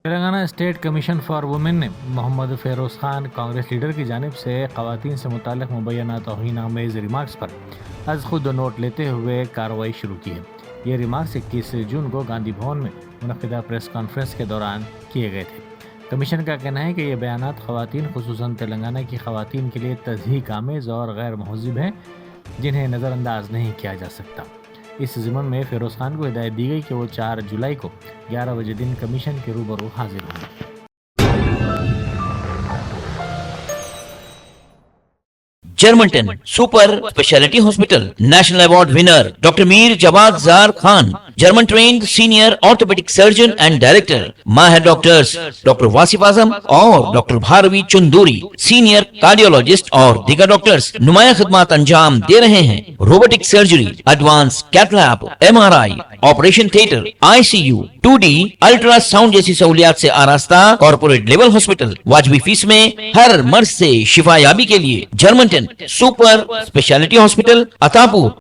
Telangana state commission for women نے Mohammed Feroz Khan Congress leader کی جانب سے خواتین سے متعلق مبینہ توہین آمیز ریمارکس پر از خود نوٹ لیتے ہوئے کارروائی شروع کی ہے۔ یہ ریمارکس 21 جون کو گاندھی بھون میں منعقدہ پریس کانفرنس کے دوران کیے گئے تھے۔ کمیشن کا کہنا ہے کہ یہ بیانات خواتین خصوصاً تلنگانہ کی خواتین کے لیے تضحیک آمیز اور غیر مہذب ہیں، جنہیں نظر انداز نہیں کیا جا سکتا۔ اس ضمن میں فیروز خان کو ہدایت دی گئی کہ وہ 4 جولائی کو 11 بجے دن کمیشن کے روبرو حاضر ہوں۔ جرمنٹن super specialty hospital national award winner doctor Mir Jawad Zar Khan, German trained senior orthopaedic surgeon and director, ماہر ڈاکٹرز ڈاکٹر واصف اعظم اور doctor Bharavi Chandori, senior cardiologist اور دیگر ڈاکٹرز نمایاں خدمات انجام دے رہے ہیں۔ Robotic surgery, advance cath lab, MRI، operation theatre, ICU، 2D ultrasound جیسی سہولیات سے آراستہ کارپوریٹ لیول ہاسپٹل، واجبی فیس میں ہر مرض سے شفا یابی کے لیے جرمنٹن سپر اسپیشلٹی ہاسپٹل، عطا پور۔